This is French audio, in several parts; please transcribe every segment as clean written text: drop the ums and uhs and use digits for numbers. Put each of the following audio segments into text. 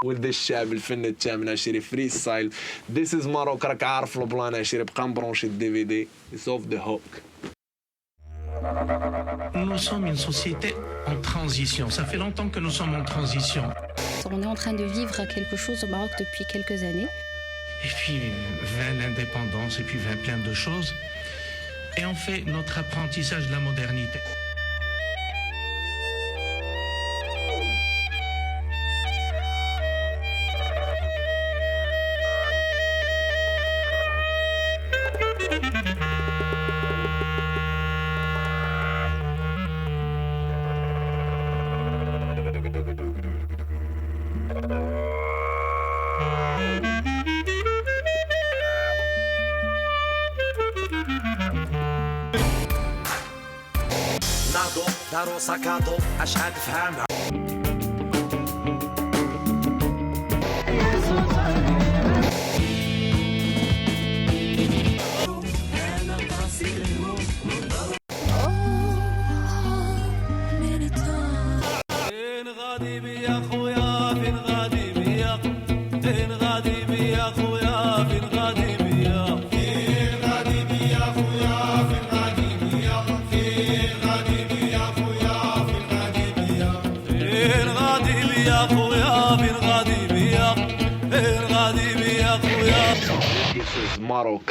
ولد الشعب الفن التامن عشيري فري ستايل. This is Maroc. راك عارف البلان عشيري. بقى مبرونشي الدي في دي. It's off the hook. Nous sommes une société en transition. Ça fait longtemps que nous sommes en transition. On est en train de vivre quelque chose au Maroc depuis quelques années. Et puis, vint l'indépendance, et puis vint plein de choses. Et on fait notre apprentissage de la modernité. دارو سكاتو أشهد فهمها فين غادي بيا خويا فين غادي بيا فين غادي بيا خويا فين غادي بيا فين غادي بيا خويا فين غادي بيا فين غادي بيا خويا فين غادي بيا فين غادي بيا خويا فين غادي بيا فين غادي بيا خويا. This is Maroc.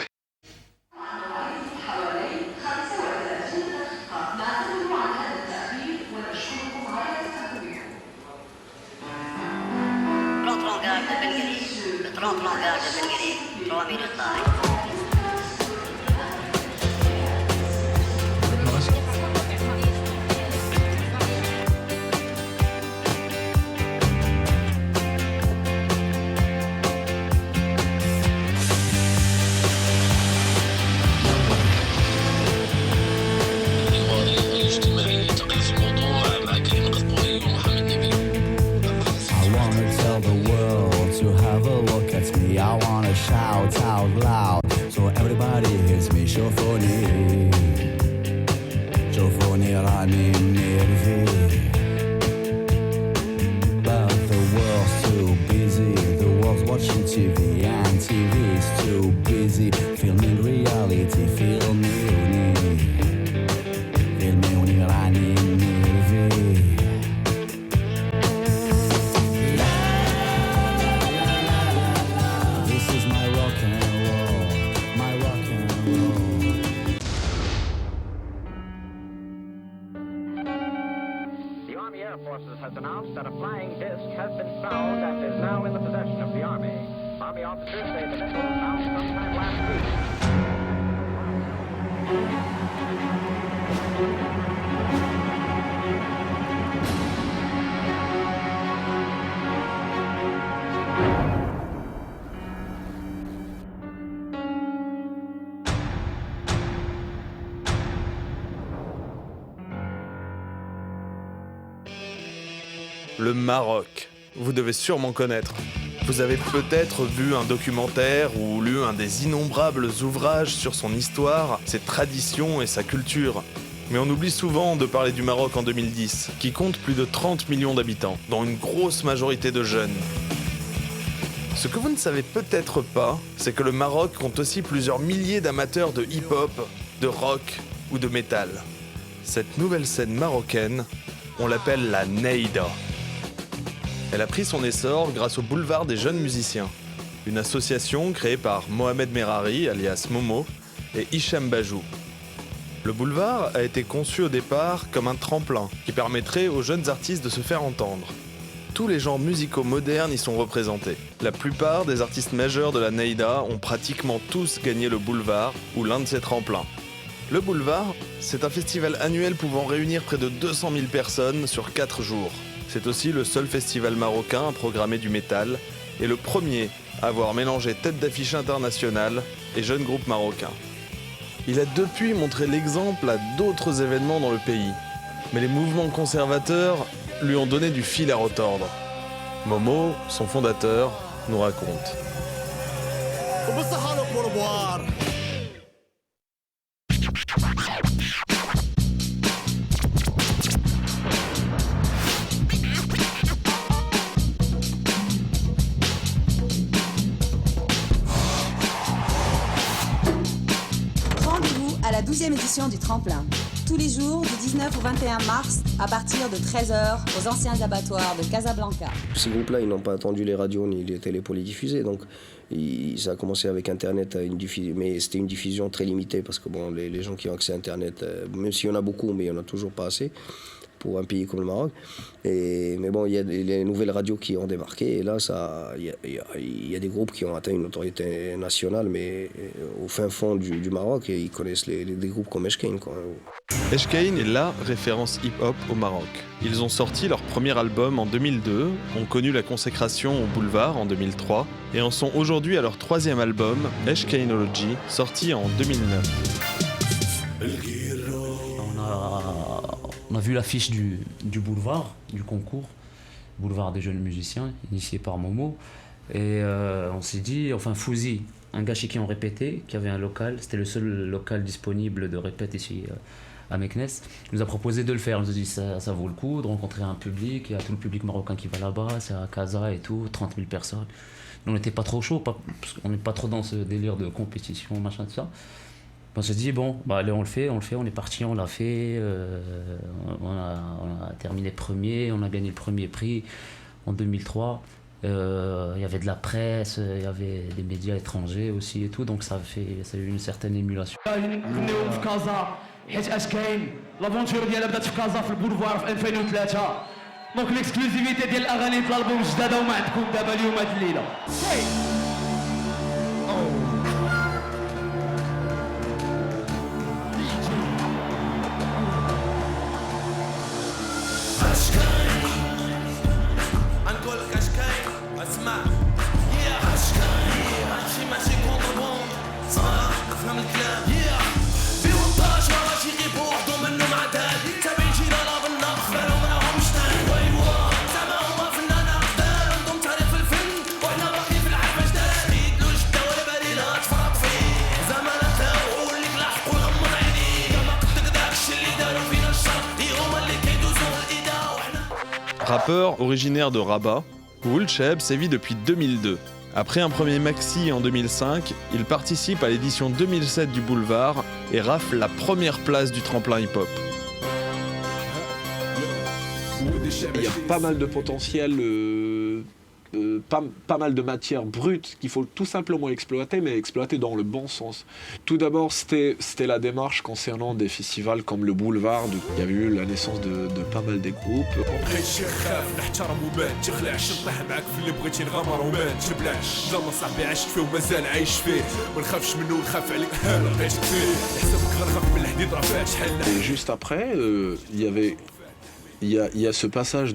I wanna shout out loud so everybody hears me. شوفوني راني منرفي. But the world's too busy. The world's watching TV and TV is too busy filming reality. Filmuni راني منرفي. Has announced that a flying disc has been found and is now in the possession of the Army. Army officers say the missile was found sometime last week. Le Maroc, vous devez sûrement connaître. Vous avez peut-être vu un documentaire ou lu un des innombrables ouvrages sur son histoire, ses traditions et sa culture. Mais on oublie souvent de parler du Maroc en 2010, qui compte plus de 30 millions d'habitants, dont une grosse majorité de jeunes. Ce que vous ne savez peut-être pas, c'est que le Maroc compte aussi plusieurs milliers d'amateurs de hip-hop, de rock ou de métal. Cette nouvelle scène marocaine, on l'appelle la Neïda. Elle a pris son essor grâce au Boulevard des Jeunes Musiciens, une association créée par Mohamed Merari, alias Momo, et Hicham Bajou. Le boulevard a été conçu au départ comme un tremplin qui permettrait aux jeunes artistes de se faire entendre. Tous les genres musicaux modernes y sont représentés. La plupart des artistes majeurs de la Neïda ont pratiquement tous gagné le boulevard ou l'un de ces tremplins. Le boulevard, c'est un festival annuel pouvant réunir près de 200 000 personnes sur 4 jours. C'est aussi le seul festival marocain à programmer du métal et le premier à avoir mélangé tête d'affiche internationale et jeunes groupes marocains. Il a depuis montré l'exemple à d'autres événements dans le pays, mais les mouvements conservateurs lui ont donné du fil à retordre. Momo, son fondateur, nous raconte. édition du Tremplin. Tous les jours, du 19 au 21 mars, à partir de 13h, aux anciens abattoirs de Casablanca. Ces groupes-là, ils n'ont pas attendu les radios ni les télés pour les diffuser. Donc, ça a commencé avec Internet, mais c'était une diffusion très limitée parce que bon, les gens qui ont accès à Internet, même s'il y en a beaucoup, mais il n'y en a toujours pas assez pour un pays comme le Maroc. Mais bon, il y a les nouvelles radios qui ont débarqué et là, il y a des groupes qui ont atteint une autorité nationale, mais au fin fond du Maroc, et ils connaissent des groupes comme Eshkain, quoi. Eshkain est la référence hip-hop au Maroc. Ils ont sorti leur premier album en 2002, ont connu la consécration au Boulevard en 2003 et en sont aujourd'hui à leur troisième album, Eshkainology, sorti en 2009. On a vu l'affiche du boulevard, du concours, boulevard des jeunes musiciens, initié par Momo. Et on s'est dit, enfin Fouzi, un gars chez qui on répétait, qui avait un local, c'était le seul local disponible de répète ici à Meknes, il nous a proposé de le faire. On nous a dit ça vaut le coup de rencontrer un public, il y a tout le public marocain qui va là-bas, c'est à Casa et tout, 30 000 personnes. Nous on n'était pas trop chaud, parce qu'on n'est pas trop dans ce délire de compétition, machin, tout ça. On s'est dit, bon, bah allez, on le fait, on est parti, on l'a fait, on a terminé premier, on a gagné le premier prix en 2003. Il y avait de la presse, il y avait des médias étrangers aussi et tout, donc ça a eu une certaine émulation. لافونتور ديالها بدات في كازا في البولفوار في 2003 دونك ليكسكلوزيفيتي ديال الاغاني في الالبوم الجداد هما عندكم دابا اليوم هاد الليله نقول لك اش كاين اسمع يا اش كاين هادشي ماشي كونطربون صراحه فهم الكلام في وطاش ماشي غير بوحدو منو معدال تابعين جينا لا بالنقص بالو ماهمش تاني ويوا زعما هما فنانة عقدال عندهم تاريخ في الفن وحنا باقي في العربة جدال بيدلو جدة ولا بالي لا تفرط فيه زعما لا تاوعو اللي لاحق ويغمض عينيه كما قدك داكشي اللي دارو فينا الشر دي هما اللي كيدوزو الايدا وحنا. Rappeur originaire de Rabat, Woul Cheb sévit depuis 2002. Après un premier maxi en 2005, il participe à l'édition 2007 du Boulevard et rafle la première place du tremplin hip-hop. Il y a pas mal de potentiel, pas mal de matière brute qu'il faut tout simplement exploiter, mais exploiter dans le bon sens. Tout d'abord, c'était la démarche concernant des festivals comme le Boulevard. Il y avait eu la naissance de pas mal des groupes. Et juste après, il y a ce passage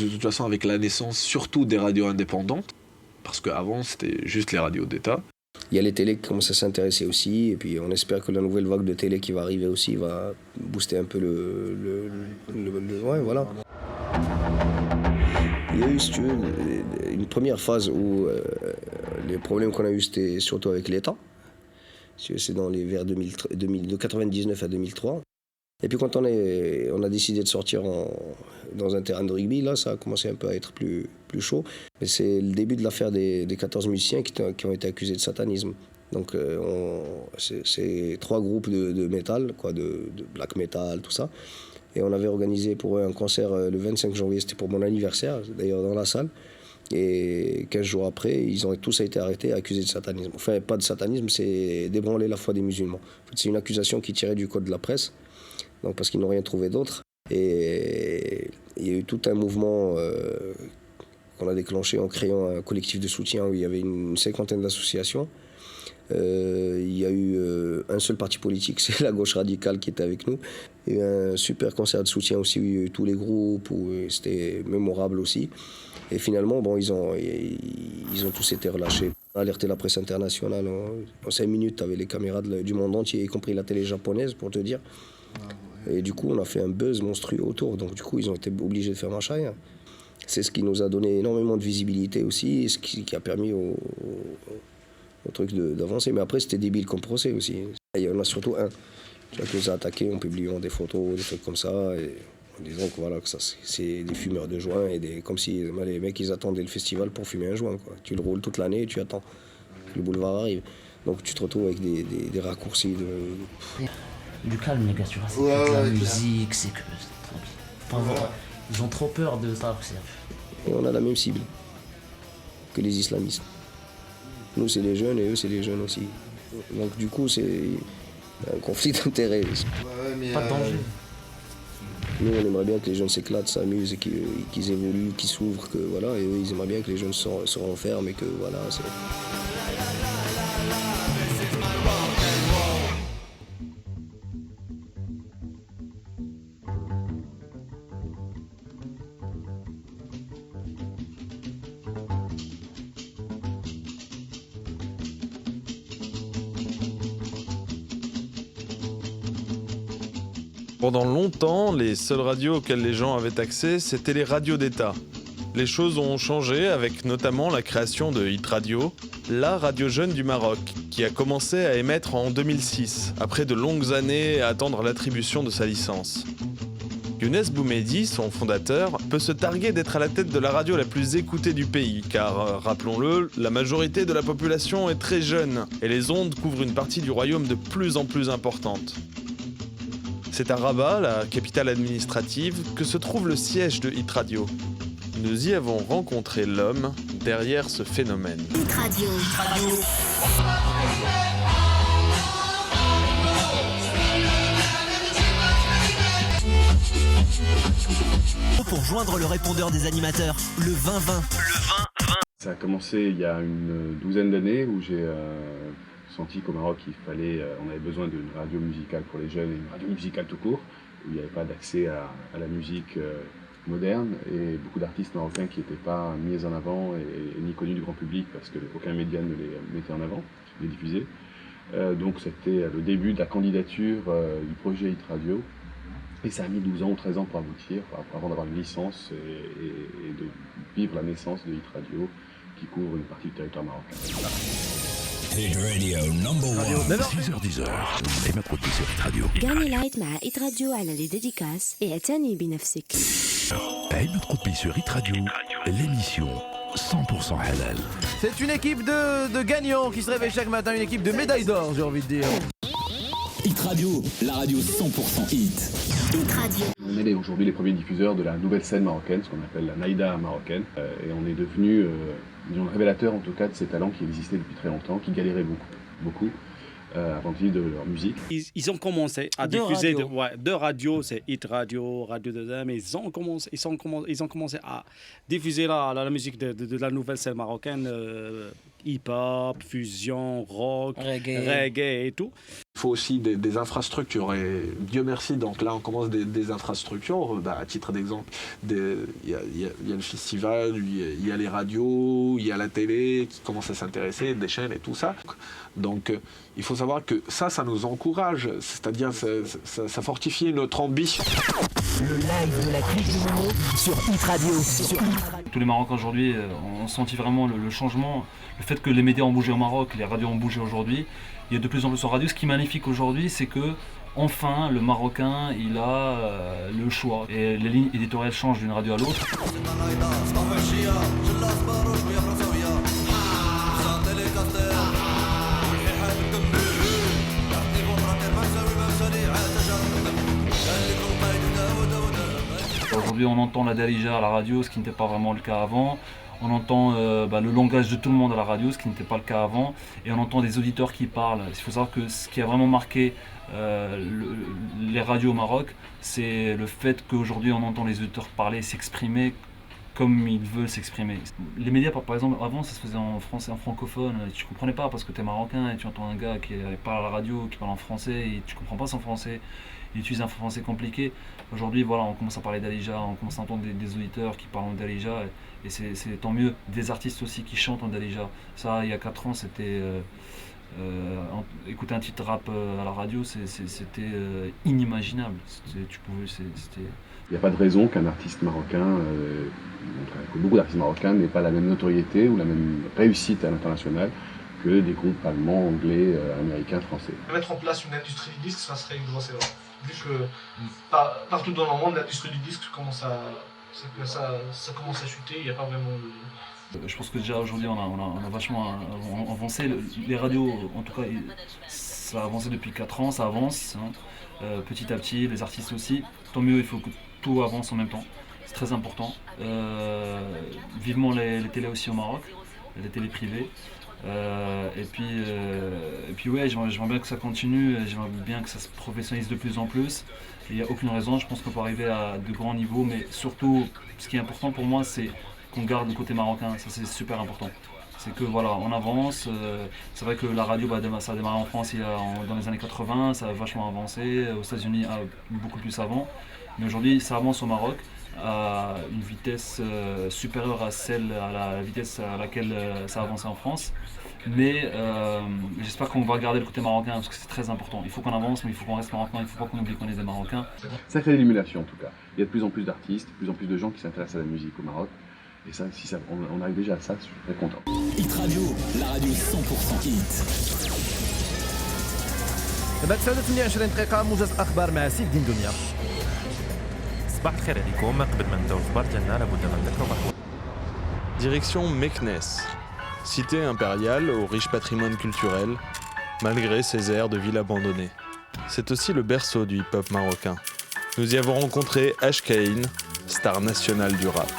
de toute façon avec la naissance surtout des radios indépendantes, parce qu'avant c'était juste les radios d'État. Il y a les télés qui commencent à s'intéresser aussi, et puis on espère que la nouvelle vague de télé qui va arriver aussi va booster un peu ouais, voilà. Il y a eu, si tu veux, une première phase où les problèmes qu'on a eu c'était surtout avec l'État. C'est dans les vers de 99 à 2003. Et puis quand on a décidé de sortir dans un terrain de rugby, là ça a commencé un peu à être plus chaud. Mais c'est le début de l'affaire des 14 musiciens qui ont été accusés de satanisme. Donc c'est 3 groupes de métal, quoi, de black metal, tout ça. Et on avait organisé pour eux un concert le 25 janvier, c'était pour mon anniversaire, d'ailleurs dans la salle. Et 15 jours après, ils ont tous été arrêtés et accusés de satanisme. Enfin, pas de satanisme, c'est d'ébranler la foi des musulmans. En fait, c'est une accusation qui tirait du code de la presse. Donc parce qu'ils n'ont rien trouvé d'autre. Et il y a eu tout un mouvement qu'on a déclenché en créant un collectif de soutien où il y avait une 50aine d'associations. Il y a eu un seul parti politique, c'est la gauche radicale qui était avec nous. Il y a eu un super concert de soutien aussi où il y a eu tous les groupes, où c'était mémorable aussi. Et finalement, bon, ils ont tous été relâchés. On a alerté la presse internationale. En 5 minutes, tu avais les caméras du monde entier, y compris la télé japonaise, pour te dire. Et du coup, on a fait un buzz monstrueux autour. Donc, du coup, ils ont été obligés de faire marche arrière. C'est ce qui nous a donné énormément de visibilité aussi, et ce qui a permis au truc d'avancer. Mais après, c'était débile comme procès aussi. Il y en a surtout un qui nous a attaqué en publiant des photos, des trucs comme ça, et en disant que voilà, que ça, c'est des fumeurs de joints, et comme si les mecs, ils attendaient le festival pour fumer un joint, quoi. Tu le roules toute l'année et tu attends que le boulevard arrive. Donc, tu te retrouves avec des raccourcis du calme, les gars, tu vois. C'est que de la musique, c'est que. Enfin, ils ont trop peur de ça. Et on a la même cible que les islamistes. Nous, c'est les jeunes et eux, c'est les jeunes aussi. Donc, du coup, c'est un conflit d'intérêts. Pas de danger. Nous, on aimerait bien que les jeunes s'éclatent, s'amusent et qu'ils évoluent, qu'ils s'ouvrent, que voilà. Et eux, ils aimeraient bien que les jeunes se renferment et que voilà. Pendant longtemps, les seules radios auxquelles les gens avaient accès, c'était les radios d'État. Les choses ont changé avec notamment la création de Hit Radio, la radio jeune du Maroc, qui a commencé à émettre en 2006, après de longues années à attendre l'attribution de sa licence. Younes Boumedi, son fondateur, peut se targuer d'être à la tête de la radio la plus écoutée du pays, car, rappelons-le, la majorité de la population est très jeune, et les ondes couvrent une partie du royaume de plus en plus importante. C'est à Rabat, la capitale administrative, que se trouve le siège de Hit Radio. Nous y avons rencontré l'homme derrière ce phénomène. Hit Radio. Pour joindre le répondeur des animateurs, le 20-20. Ça a commencé il y a une douzaine d'années où j'ai senti qu'au Maroc, on avait besoin d'une radio musicale pour les jeunes et une radio musicale tout court, où il n'y avait pas d'accès à la musique moderne et beaucoup d'artistes marocains qui n'étaient pas mis en avant et ni connus du grand public parce qu'aucun média ne les mettait en avant, les diffusait. Donc c'était le début de la candidature du projet Hit Radio. Et ça a mis 12 ans ou 13 ans pour aboutir, avant d'avoir une licence et de vivre la naissance de Hit Radio qui couvre une partie du territoire marocain. Hit Radio #1 6h-10h أيمن قطبي sur Hit Radio. قاني لايت مع Hit Radio على les dédicaces et اعتني بنفسك. أيمن قطبي sur Hit Radio, l'émission 100% halal. C'est une équipe de gagnants qui se réveille chaque matin, une équipe de médailles d'or, j'ai envie de dire. Hit Radio, la radio 100% hit. Hit Radio. On est aujourd'hui les premiers diffuseurs de la nouvelle scène marocaine, ce qu'on appelle la naïda marocaine, et on est devenu disons, le révélateur en tout cas de ces talents qui existaient depuis très longtemps, qui galéraient beaucoup avant de vivre de leur musique. Ils ont commencé à diffuser deux radios, c'est Hit Radio, Radio 2M, mais ils ont commencé à diffuser la musique de la nouvelle scène marocaine, hip-hop, fusion, rock, reggae et tout. Il faut aussi des infrastructures et Dieu merci, donc là on commence des infrastructures, à titre d'exemple, il y a le festival, il y a les radios, il y a la télé qui commence à s'intéresser, des chaînes et tout ça. Donc il faut savoir que ça nous encourage, c'est-à-dire ça fortifie notre ambition. Le live de la clique du Momo sur Hit Radio. Tous les Marocains aujourd'hui ont senti vraiment le changement, le fait que les médias ont bougé au Maroc, les radios ont bougé aujourd'hui. Il y a de plus en plus de radios. Ce qui est magnifique aujourd'hui, c'est que enfin le Marocain il a le choix et les lignes éditoriales changent d'une radio à l'autre. Aujourd'hui on entend la Darija à la radio, ce qui n'était pas vraiment le cas avant. On entend le langage de tout le monde à la radio, ce qui n'était pas le cas avant. Et on entend des auditeurs qui parlent. Il faut savoir que ce qui a vraiment marqué les radios au Maroc, c'est le fait qu'aujourd'hui on entend les auditeurs parler, s'exprimer comme ils veulent s'exprimer. Les médias, par exemple, avant ça se faisait en français, en francophone. Tu comprenais pas parce que tu es marocain et tu entends un gars qui parle à la radio, qui parle en français et tu comprends pas son français. Il utilise un français compliqué. Aujourd'hui, voilà, on commence à parler d'Alija, on commence à entendre des auditeurs qui parlent en Darija et c'est tant mieux. Des artistes aussi qui chantent en Darija. Ça, il y a 4 ans, c'était écouter un titre rap à la radio, c'était inimaginable. Il n'y a pas de raison qu'un artiste marocain, que beaucoup d'artistes marocains n'aient pas la même notoriété ou la même réussite à l'international que des groupes allemands, anglais, américains, français. Mettre en place une industrie du disque, ça serait une grosse erreur. Vu que partout dans le monde, l'industrie du disque commence à chuter, il n'y a pas vraiment Je pense que déjà aujourd'hui on a vachement avancé. Les radios, en tout cas, ça a avancé depuis 4 ans, ça avance. petit à petit, les artistes aussi. Tant mieux, il faut que tout avance en même temps. C'est très important. Vivement les télés aussi au Maroc, les télés privées. Et puis ouais, j'aimerais bien que ça continue, j'aimerais bien que ça se professionnalise de plus en plus. Il n'y a aucune raison, je pense qu'on peut arriver à de grands niveaux, mais surtout, ce qui est important pour moi, c'est qu'on garde le côté marocain, ça c'est super important. C'est que voilà, on avance, c'est vrai que la radio, ça a démarré en France dans les années 80, ça a vachement avancé, aux États-Unis beaucoup plus avant, mais aujourd'hui ça avance au Maroc à une vitesse supérieure à la vitesse à laquelle ça a avancé en France. Mais j'espère qu'on va garder le côté marocain parce que c'est très important. Il faut qu'on avance, mais il faut qu'on reste marocain, il ne faut pas qu'on oublie qu'on est des Marocains. Ça crée de l'émulation en tout cas. Il y a de plus en plus d'artistes, de plus en plus de gens qui s'intéressent à la musique au Maroc. Et ça, si on arrive déjà à ça, je suis très content. Hit Radio, la radio 100% hit. بعد 28 دقيقة موجز الأخبار مع سيف الدين دنيا. صباح الخير عليكم. قبل ما نبداو الأخبار ديالنا لابد من ذكر بعض. Direction Meknès, cité impériale au riche patrimoine culturel, malgré ses airs de ville abandonnée. C'est aussi le berceau du hip-hop marocain. Nous y avons rencontré Ashkain, star nationale du rap.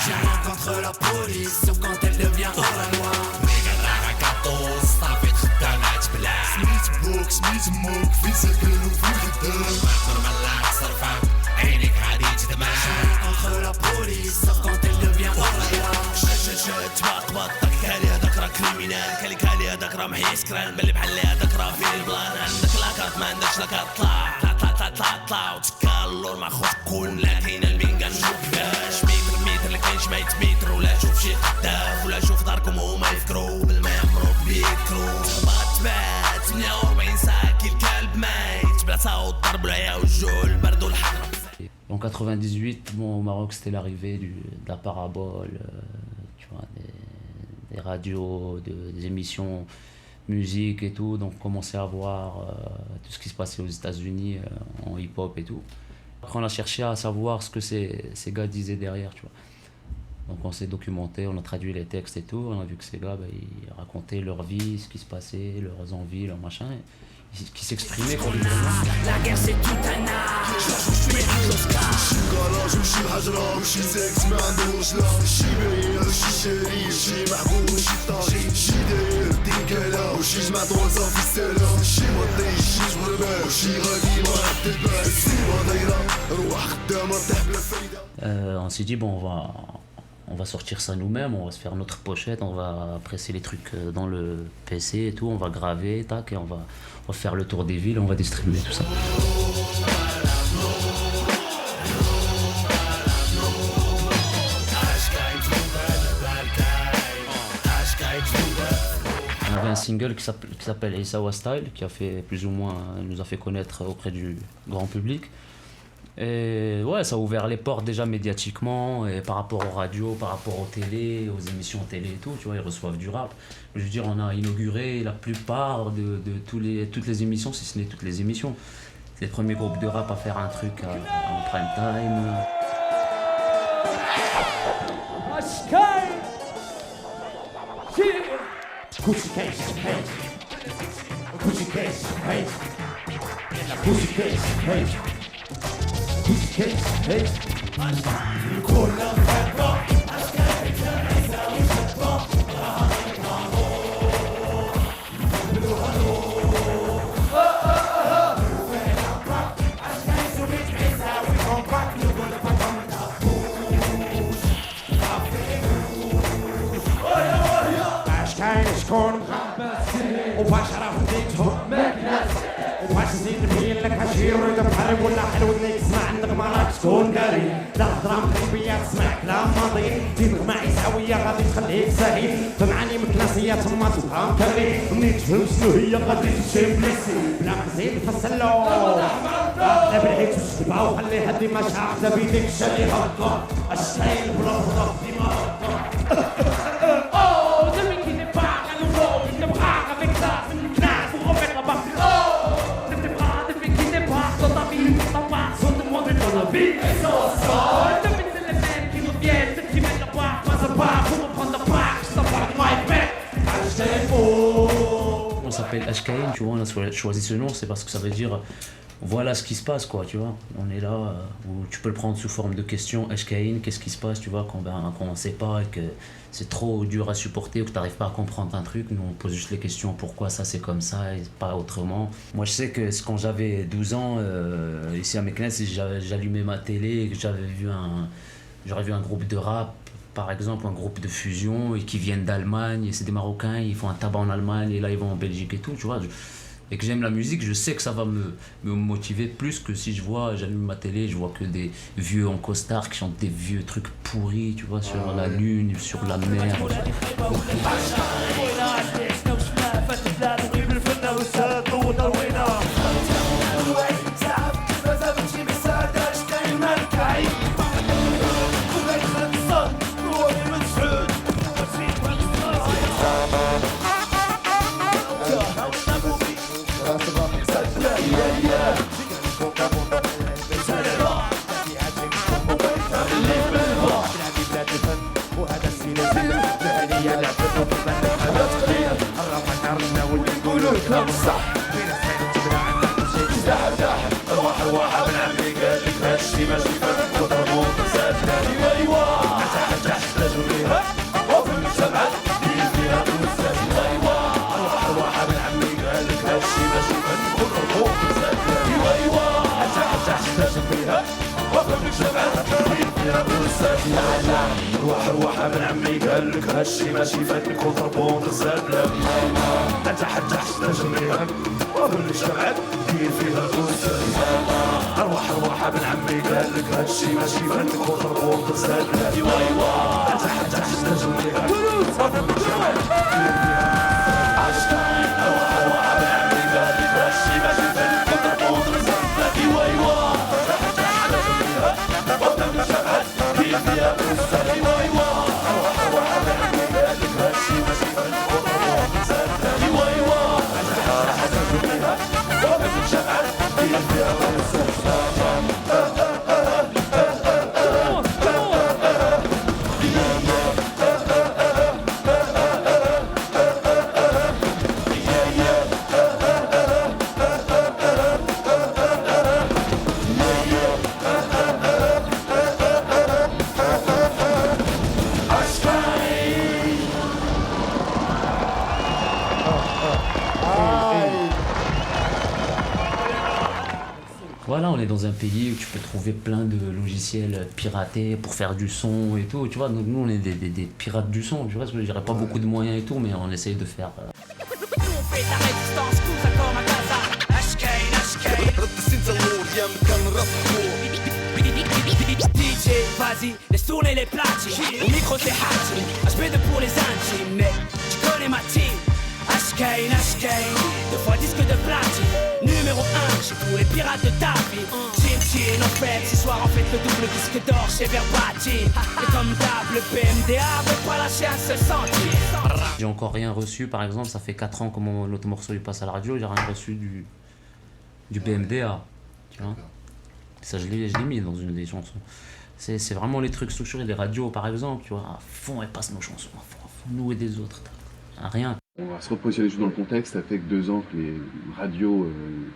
J'ai rien contre la police, sauf quand elle devient hors la loi. Entre la police, sauf quand elle devient hors la loi. تبطك كالي هداك راه كريمينال كالي هداك راه محيس كران بلي بحال هداك راه فيه البلان عندك لاكارت ما عندكش لاكارت طلع وتكا اللور مع خوت كون لا كاين المينغا نشوف كيفاش متر لا كاينش ما يتميتر ولا شوف شي خداف ولا شوف داركم هما يفكروا بالما يعمروا بيكرو بغات تبات 48 ساعة كي الكلب ميت بلا صوت ضرب العيا والجوع البرد والحر. En 98, bon, au Maroc, c'était l'arrivée de la parabole, tu vois, des radios, des émissions musique et tout. Donc, on commençait à voir tout ce qui se passait aux États-Unis en hip-hop et tout. Après, on a cherché à savoir ce que ces gars disaient derrière, tu vois. Donc, on s'est documenté, on a traduit les textes et tout. On a vu que ces gars, ils racontaient leur vie, ce qui se passait, leurs envies, leurs machins. Qui s'exprimait quand ils venaient. La guerre c'est tout un art. Je suis Oscar. شي كراج وشي الحجرة وشي سكس ما عندوش لا شي باين وشي شريف شي محبوب وشي طاغي شي داير دين كلا وشي جمع طوالصة في السلام شي مطيش شي جبربان وشي غادي ما عتبان السيبة دايرة روح خدامة تحت بلا فايدة. On s'est dit bon on va sortir ça nous-mêmes, on va se faire notre pochette, on va presser les trucs dans le PC et tout, on va graver, tac, et on va faire le tour des villes, on va distribuer tout ça. On avait un single qui s'appelle Isawa Style, qui a fait plus ou moins, nous a fait connaître auprès du grand public. Et ouais, ça a ouvert les portes déjà médiatiquement, et par rapport aux radios, par rapport aux télés, aux émissions télé et tout, tu vois, ils reçoivent du rap. Je veux dire, on a inauguré la plupart de toutes les émissions, si ce n'est toutes les émissions. C'est le premier groupe de rap à faire un truc en prime time. شكون مخبس وفاش راه وديتهم مكناس وفاش زيد نبين لك هادشي يريد بحرب ولا حلو اللي تسمع عندك ما راك تكون داري لا هضره مغربيه تسمع كلام ماضي دينك مع عيساويه غادي تخليك سهيل فمعاني مكناسيه تما تفهم كري منين تفهم شنو هي غادي تمشي بليسي بلا زيد فصلو لا بالعيد وشتبها وخلي هادي ما شاعر بيديك الشالي هكا الشايل بلا فضا ديما هكا On s'appelle HKN, tu vois, on a choisi ce nom, c'est parce que ça veut dire voilà ce qui se passe, quoi, tu vois. On est là, où tu peux le prendre sous forme de question, HKN, qu'est-ce qui se passe, tu vois, quand on sait pas et que c'est trop dur à supporter ou que tu n'arrives pas à comprendre un truc, nous on pose juste les questions pourquoi ça c'est comme ça et pas autrement. Moi je sais que quand j'avais 12 ans, ici à Meknès, j'allumais ma télé et que j'aurais vu un groupe de rap, par exemple un groupe de fusion et qui viennent d'Allemagne, et c'est des Marocains, ils font un tabac en Allemagne et là ils vont en Belgique et tout, tu vois. Et que j'aime la musique, je sais que ça va me motiver plus que si j'allume ma télé, je vois que des vieux en costard qui chantent des vieux trucs pourris, tu vois, sur la lune, sur la mer. روح ابن عمي قال لك هالشي ماشي فاتك وضربون غزال بلا انت حتى حتى جميعا وكل شمعة دير فيها الكوسة روح ابن عمي قال لك هالشي ماشي فاتك وضربون غزال بلا انت حتى حتى جميعا وكل شمعة دير فيها عشقين روح ابن عمي قال لك هالشي ماشي فاتك وضربون غزال بلا انت حتى حتى جميعا وكل شمعة دير فيها الكوسة Voilà, on est dans un pays où tu peux trouver plein de logiciels piratés pour faire du son et tout, tu vois, donc nous on est des pirates du son, tu vois, je dirais pas beaucoup de moyens et tout, mais on essaye de faire... DJ, vas-y, laisse tourner les platines. Au micro c'est Hachi, HB2 pour les intimes. Mais tu connais ma team, HK, 2 fois disque de platine. Numéro 1 chez tous les pirates de ta vie. Chin, en fait, ce soir on fait le double disque d'or chez Verbatim. Et comme d'hab, le PMDA veut pas lâcher un seul centime. J'ai encore rien reçu, par exemple, ça fait 4 ans que l'autre morceau il passe à la radio, j'ai rien reçu du PMDA, tu vois. Ça, je l'ai mis dans une des chansons. C'est vraiment les trucs structurés, les radios par exemple, tu vois, à fond elles passent nos chansons, à fond, nous et des autres, rien. On va se repositionner juste dans le contexte, ça fait que 2 ans que les radios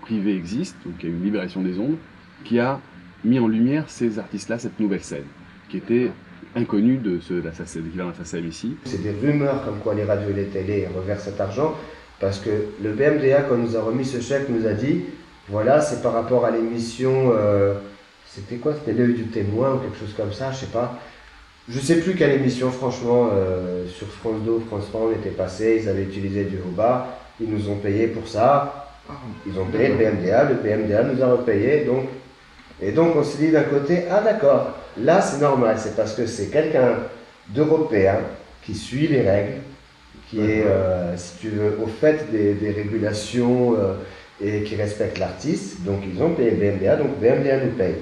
privées existent, donc il y a eu une libération des ondes, qui a mis en lumière ces artistes-là, cette nouvelle scène, qui était inconnue de la SACEM ici. C'est des rumeurs comme quoi les radios et les télés reversent cet argent, parce que le BMDA, quand nous a remis ce chèque, nous a dit voilà, c'est par rapport à l'émission, c'était quoi? C'était l'œil du témoin ou quelque chose comme ça, je sais pas. Je sais plus quelle émission, franchement, sur France 2 ou France 3, on était passé, ils avaient utilisé du Hoba, ils nous ont payé pour ça, ils ont payé le BMDA nous a repayé, donc... Et donc on s'est dit d'un côté, ah d'accord, là c'est normal, c'est parce que c'est quelqu'un d'européen qui suit les règles, qui est, si tu veux, au fait des régulations et qui respecte l'artiste, donc ils ont payé le BMDA, donc BMDA nous paye.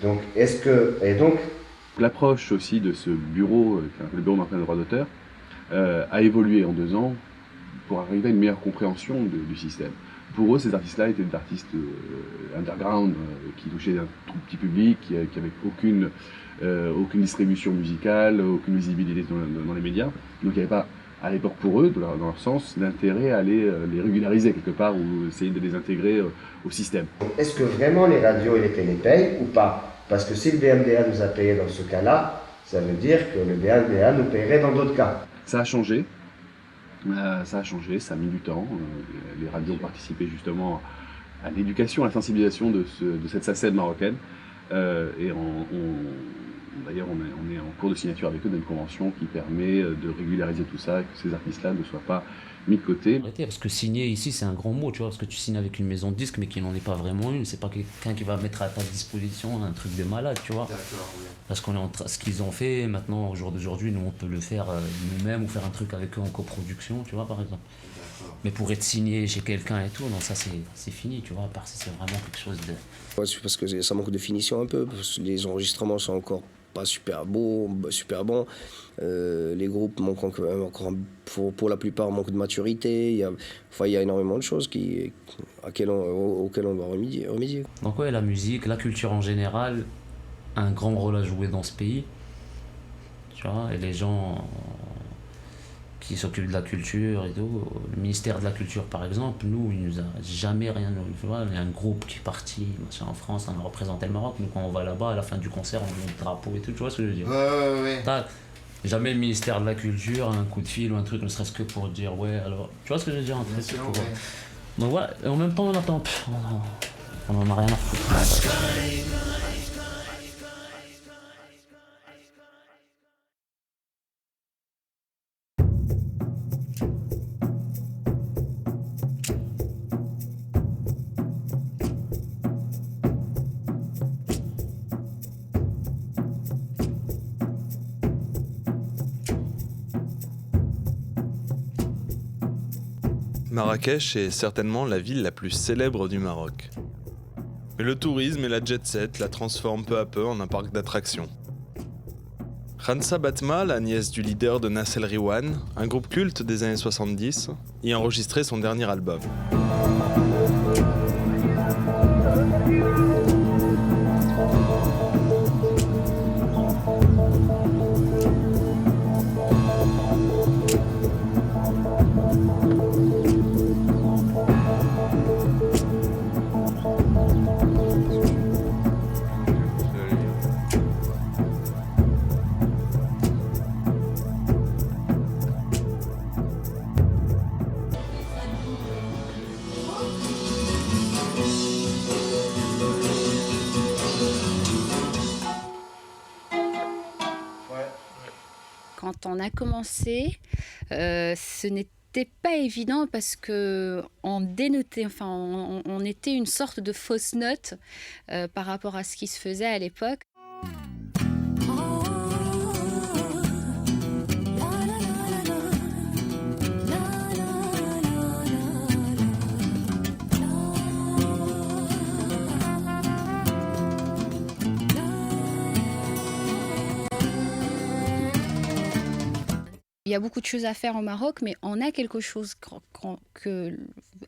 Donc est-ce que... Et donc... L'approche aussi de ce bureau, le bureau d'entraînement des droits d'auteur, a évolué en 2 ans pour arriver à une meilleure compréhension du système. Pour eux, ces artistes-là étaient des artistes underground, qui touchaient un tout petit public, qui n'avaient aucune distribution musicale, aucune visibilité dans les médias. Donc il n'y avait pas à l'époque pour eux, dans leur sens, d'intérêt à les régulariser quelque part ou essayer de les intégrer au système. Est-ce que vraiment les radios et les télés payent ou pas? Parce que si le BNDA nous a payé dans ce cas-là, ça veut dire que le BNDA nous paierait dans d'autres cas. Ça a changé, ça a mis du temps. Les radios ont participé justement à l'éducation, à la sensibilisation de cette SACEM marocaine. D'ailleurs, on est en cours de signature avec eux d'une convention qui permet de régulariser tout ça et que ces artistes-là ne soient pas mis de côté. Parce que signer ici, c'est un grand mot, tu vois, parce que tu signes avec une maison de disques, mais qui n'en est pas vraiment une. C'est pas quelqu'un qui va mettre à ta disposition un truc de malade, tu vois. Parce qu'on est ce qu'ils ont fait, maintenant, au jour d'aujourd'hui, nous, on peut le faire nous-mêmes ou faire un truc avec eux en coproduction, tu vois, par exemple. Mais pour être signé chez quelqu'un et tout, non, ça c'est fini, tu vois, à part si c'est vraiment quelque chose de... Ouais, c'est parce que ça manque de finition un peu, parce que les enregistrements sont encore pas super bons. Les groupes manquent encore pour la plupart, manquent de maturité. Il y a énormément de choses auxquelles on doit remédier. Donc ouais, la musique, la culture en général, a un grand rôle à jouer dans ce pays. Tu vois, et les gens qui s'occupent de la culture et tout, le ministère de la Culture par exemple, nous, il nous a jamais rien... Tu vois, il y a un groupe qui est parti en France, on a représenté le Maroc, nous quand on va là-bas, à la fin du concert, on met le drapeau et tout, tu vois ce que je veux dire? Ouais. Jamais le ministère de la Culture, un coup de fil ou un truc, ne serait-ce que pour dire ouais, alors... Tu vois ce que je veux dire? Donc voilà, et en même temps on attend, on en a rien à foutre. Marrakech est certainement la ville la plus célèbre du Maroc. Mais le tourisme et la jet-set la transforment peu à peu en un parc d'attractions. Khansa Batma, la nièce du leader de Nas El Riwan, un groupe culte des années 70, y a enregistré son dernier album. Quand on a commencé, ce n'était pas évident parce que on dénotait, enfin on était une sorte de fausse note par rapport à ce qui se faisait à l'époque. Il y a beaucoup de choses à faire au Maroc, mais on a quelque chose que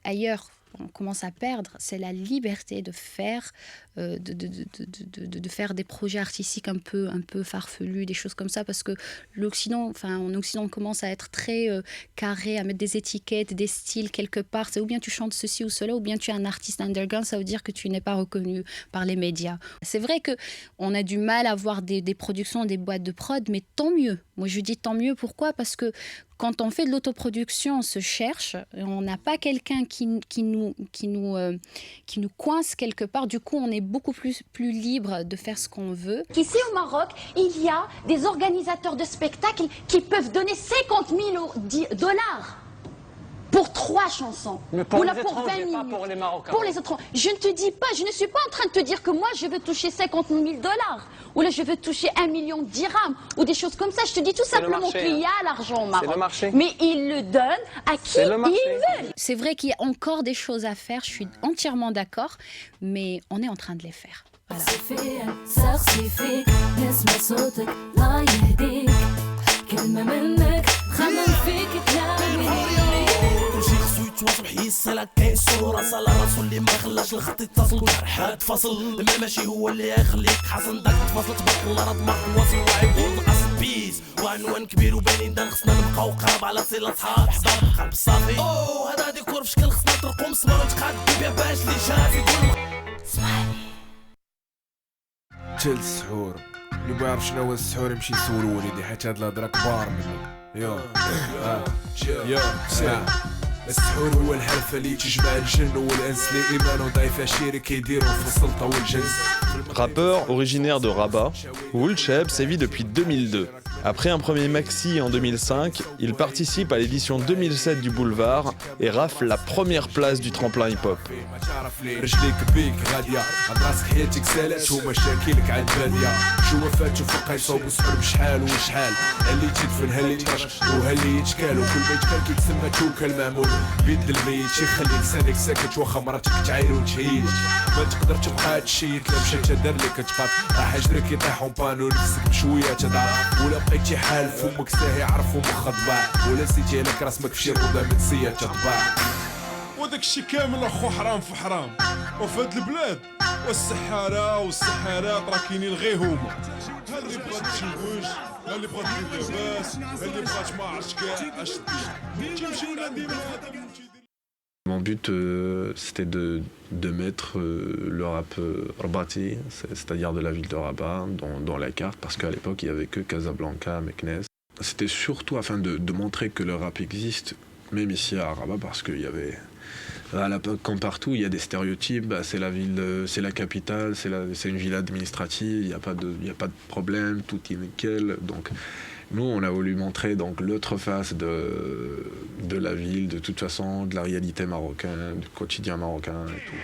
ailleurs on commence à perdre, c'est la liberté de faire, de faire des projets artistiques un peu farfelus, des choses comme ça, parce que l'Occident, enfin en Occident, on commence à être très carré, à mettre des étiquettes, des styles quelque part. C'est ou bien tu chantes ceci ou cela, ou bien tu es un artiste underground, ça veut dire que tu n'es pas reconnu par les médias. C'est vrai que on a du mal à voir des productions, des boîtes de prod, mais tant mieux. Moi je dis tant mieux, pourquoi? Parce que quand on fait de l'autoproduction, on se cherche, on n'a pas quelqu'un qui nous coince quelque part. Du coup, on est beaucoup plus libre de faire ce qu'on veut. Ici au Maroc, il y a des organisateurs de spectacles qui peuvent donner 50 000 $ pour 3 chansons. Mais pour ou les là, pour 20 étrangers, minutes. pas pour les Marocains. Pour les autres. Je ne te dis pas, je ne suis pas en train de te dire que moi je veux toucher 50 000 $. Ou là je veux toucher 1 million de dirhams. Ou des choses comme ça. Je te dis tout simplement qu'il y a l'argent au Maroc. C'est le marché. Mais ils le donnent à qui ils veulent. C'est vrai qu'il y a encore des choses à faire, je suis entièrement d'accord, mais on est en train de les faire. Voilà. J'ai reçu 3 صبح السلك كاين صورة صال راسو اللي ما خلاش الخط يتصل جرحات فصل المال ماشي هو اللي يخليك حسن داك تفصل تبارك الله راه دماغك واصل وعي وولد قصد بيس وعنوان كبير وباين دان خصنا نبقاو قراب على صلة صحاب حباب قلب صافي هذا ديكور فشكل خصنا نطرقو مسمار وتقاد بيا باش اللي شاف يقول اسمعني تل السحور اللي ما يعرف شنو هو السحور يمشي يسول والدي حيت هاد الهضره كبار منه السحور هو الحرفة اللي تجمع الجن والانس اللي ايمانو ضعيفة شيري كيديرو في السلطة والجنس. Rappeur originaire de Rabat, Woul Cheb sévit depuis 2002. Après un premier maxi en 2005, il participe à l'édition 2007 du Boulevard et rafle la première place du tremplin hip-hop. رجليك بيك غادية عند راسك حياتك سالات ومشاكلك عند بادية شو وفات شوف قيصوب وسحر بشحال وشحال اللي تدفن هاللي نطرش وهاللي يتكال وكل ما يتكال كيتسمى تشوكا المعمول بيد الميت يخلي لسانك ساكت واخا مراتك تعاير وتهيج ما تقدر تبقى تشيت لا مشات دار لك تقاف راح اجرك يطيحون بانو نفسك بشويه تضعف ولا بقيتي حال فمك ساهي عرف ومخ ضباع ولا سيتي عليك راسك في شي روضه مدسيه تطباع وداك الشي كامل اخو حرام في حرام وفي هاد البلاد والسحاره والسحارات راه كاينين غير هما اللي بغات تشوج اللي بغات دير لاباس اللي بغات ما عرفتش كاع اش دير تيمشي ولا ديما Mon but, c'était de mettre le rap rabati, c'est-à-dire de la ville de Rabat, dans la carte, parce qu'à l'époque, il n'y avait que Casablanca, Meknès. C'était surtout afin de montrer que le rap existe, même ici à Rabat, parce qu'il y avait... Comme partout, il y a des stéréotypes, c'est la ville, c'est la capitale, c'est une ville administrative, il n'y a pas de problème, tout est nickel, donc... Nous, on a voulu montrer donc l'autre face de la ville, de toute façon, de la réalité marocaine, du quotidien marocain et tout.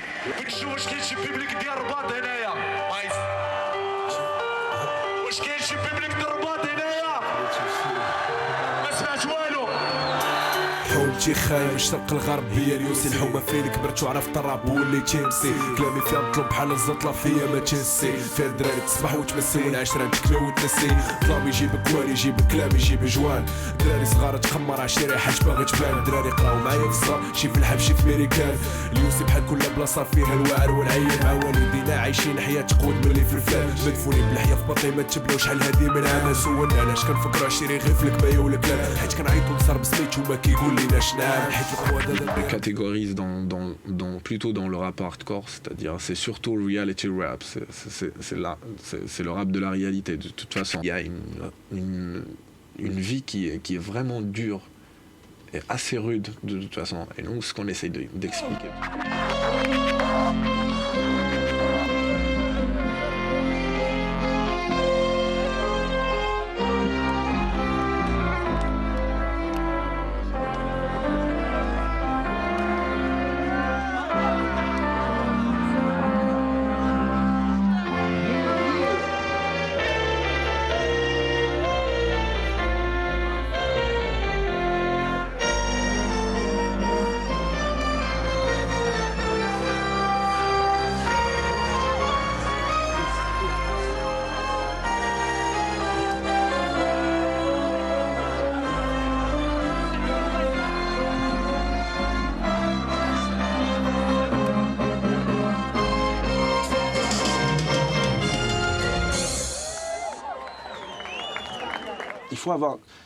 حومتي خايم الشرق الغرب هي اليوسي الحومة فين كبرت وعرفت الراب واللي تيمسي كلامي فيها نطلب بحال الزطلة فيا ما تنسي فيها الدراري تسبح وتمسي والعشرة تكلا وتنسي طلاب يجيبك وال يجيبك كلام يجيب جوان دراري صغار تخمر عشيري حاج باغي تبان دراري قراو معايا في الصار شي في الحب شي في ميريكان اليوسي بحال كل بلاصة فيها الوعر والعير مع والدينا عايشين حياة قود ملي في الفلان مدفونين بالحياة في باطي ما تبناو شحال هادي من عام سولنا علاش كنفكرو عشيري غير في الكباية والكلام حيت كنعيطو نصر بسميت وما كيقول ليناش Je catégorise plutôt dans le rap hardcore, c'est-à-dire c'est surtout le reality rap, c'est le rap de la réalité. De toute façon, il y a une vie qui est vraiment dure et assez rude de toute façon. Et nous, ce qu'on essaye d'expliquer.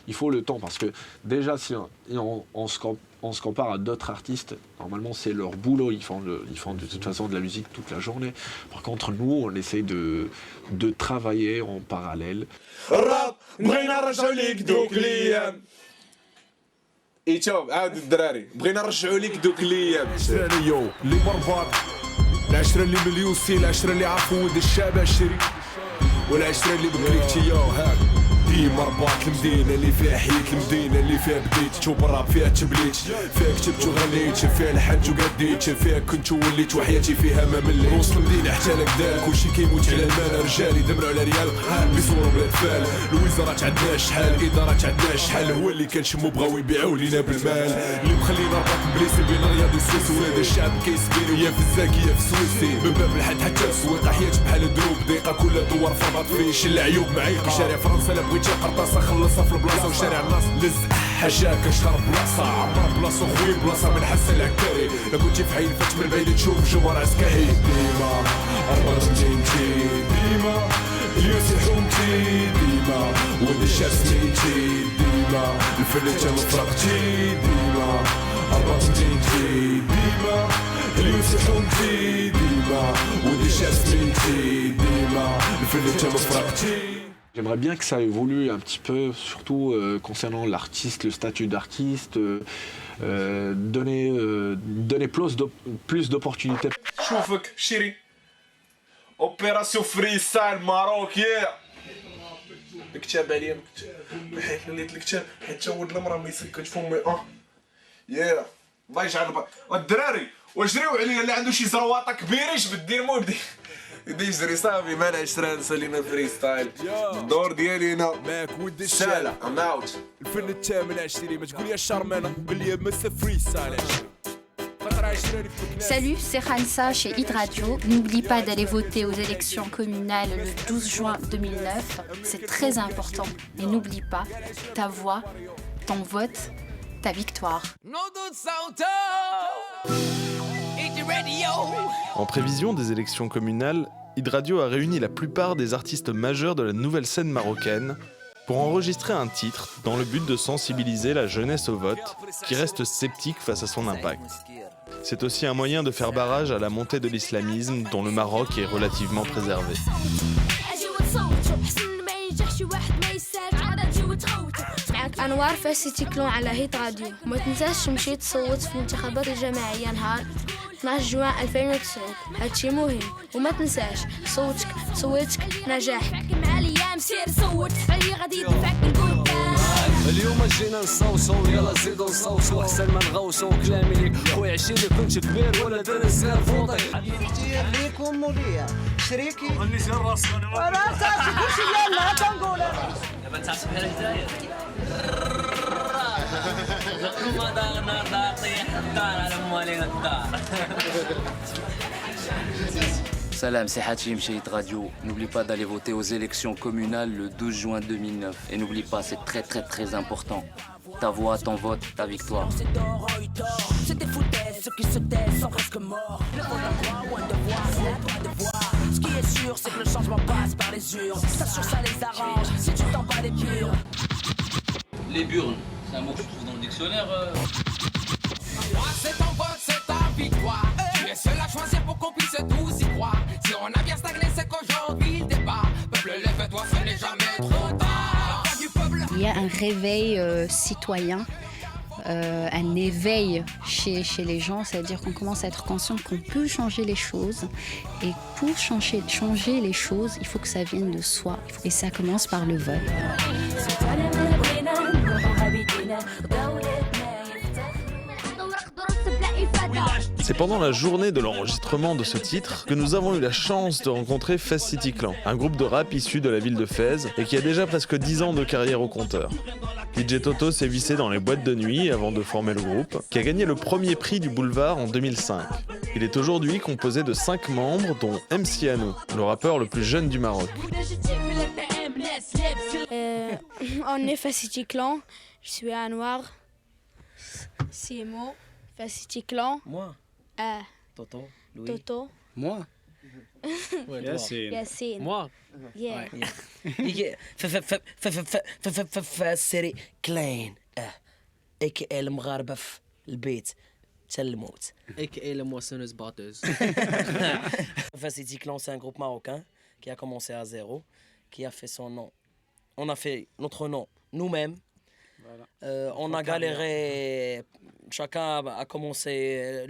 Il faut le temps parce que déjà si on se compare à d'autres artistes, normalement c'est leur boulot, ils font de toute façon de la musique toute la journée. Par contre nous on essaye de travailler en parallèle. الراب بغينا نرجعوا ليك دوك الايام ايتو عاود الدراري بغينا نرجعوا ليك دوك الايام يو اللي مرباط العشرة اللي مليوسي العشرة اللي عرفوا ولد الشاب عشري والعشرة اللي بكريتي يو هاك ديما رباط المدينة اللي فيها حياة المدينة اللي فيها بديت تشوف الراب فيها تبليت فيها كتبت وغنيت فيها لحنت وقديت فيها كنت وليت وحياتي فيها ما مليت وسط المدينة حتى لكدار كلشي كيموت على المال رجال يدمروا على ريال بيصوروا بلا تفال الوزارات عندنا شحال الإدارات عندنا شحال هو اللي كنشمو بغاو يبيعوا لينا بالمال اللي مخلينا رباط بليسي بين الرياض والسويس ولاد الشعب كيسبيروا يا في الزاكية في السويسي من باب الحد حتى السويقة حياة بحال دروب ضيقة كل دوار فرباط فيه شل عيوب معيقة شارع فرنسا لا بغيتي قرطاسة خلصها في البلاصة وشارع الناصر لزق حاجاك شهر بلاصة عمر بلاصة خويا بلاصة من حسن العكاري لا كنتي في حي الفتح من بعيد تشوف جوار عسكري ديما أربعتينتي ديما اليوسي حومتي ديما ودي الشعب سميتي ديما الفلتة مفرقتي ديما أربعتينتي ديما اليوسي حومتي ديما ودي الشعب سميتي ديما الفلتة مفرقتي. J'aimerais bien que ça évolue un petit peu, surtout concernant l'artiste, le statut d'artiste, donner plus d'opportunités. شوفك شيري اوبيراسيون فري ستايل ماروك يا الكتاب عليا حيت خليت الكتاب حيت ولد المراه ما يسكتش فمي يا الله يجعل الدراري واجريو عليا اللي عنده شي زرواطه كبيره جبد ديرمو يبدا يجري صافي مال 20 سالينا فري ستايل الدور ديالي هنا ماك ود سالا ام اوت الفن الثامن عشري ما تقول يا شارمانه قول لي مس فري ستايل. Salut, c'est Hansa chez Hit Radio. N'oublie pas d'aller voter aux élections communales le 12 juin 2009. C'est très important. Et n'oublie pas, ta voix, ton vote, ta victoire. En prévision des élections communales, Hit Radio a réuni la plupart des artistes majeurs de la nouvelle scène marocaine pour enregistrer un titre dans le but de sensibiliser la jeunesse au vote, qui reste sceptique face à son impact. C'est aussi un moyen de faire barrage à la montée de l'islamisme dont le Maroc est relativement préservé. أنوار في سيتي كلون على هيت راديو. ما تنساش تمشي تصوت في الانتخابات الجماعية نهار 12 جوان 2009. هادشي مهم وما تنساش صوتك نجاح. اليوم جينا نصوصو يلا زيدو نصوصو احسن ما نغوصو كلامي ليك خويا عشيري كنت كبير ولا دار الزهر فوطي ليكم مولية شريكي اللي زين راسك راسك كلشي يلا تنقول يا بنت تعرف بحال الهدايا ما دار طيح الدار على موالين الدار. Salam, c'est Hachim chez Hit Radio. N'oublie pas d'aller voter aux élections communales le 12 juin 2009. Et n'oublie pas, c'est très très très important. Ta voix, ton vote, ta victoire. C'est des foutaises, ceux qui se taisent sont presque morts. Le vote en droit ou un devoir, c'est à toi de voir. Ce qui est sûr, c'est que le changement passe par les urnes. Ça sur ça les arrange, si tu t'en bats les purs. Les burnes, c'est un mot que je trouve dans le dictionnaire. C'est ton vote, c'est ta victoire. Tu es seul à choisir pour qu'on puisse tous y croire. Si on a bien stagné, c'est qu'aujourd'hui il débat. Peuple, lève-toi, ce n'est jamais trop tard. Il y a un réveil citoyen, un éveil chez les gens, c'est-à-dire qu'on commence à être conscient qu'on peut changer les choses. Et pour changer les choses, il faut que ça vienne de soi. Et ça commence par le vote. C'est pendant la journée de l'enregistrement de ce titre que nous avons eu la chance de rencontrer Fez City Clan, un groupe de rap issu de la ville de Fez et qui a déjà presque 10 ans de carrière au compteur. DJ Toto s'est vissé dans les boîtes de nuit avant de former le groupe, qui a gagné le premier prix du Boulevard en 2005. Il est aujourd'hui composé de 5 membres, dont MC Anou, le rappeur le plus jeune du Maroc. On est Fez City Clan, je suis Anwar, Simo, Fez City Clan. Moi. Toto. Louis. Toto. Moi. Yassine. Moi. Yeah. Fez City Clan. AKA المغاربة في البيت حتى الموت. AKA la moissonneuse batteuse. Fez City Clan, c'est un groupe marocain qui a commencé à zéro, qui a fait son nom. On a fait notre nom nous-mêmes. Voilà. On a galéré, chacun a commencé,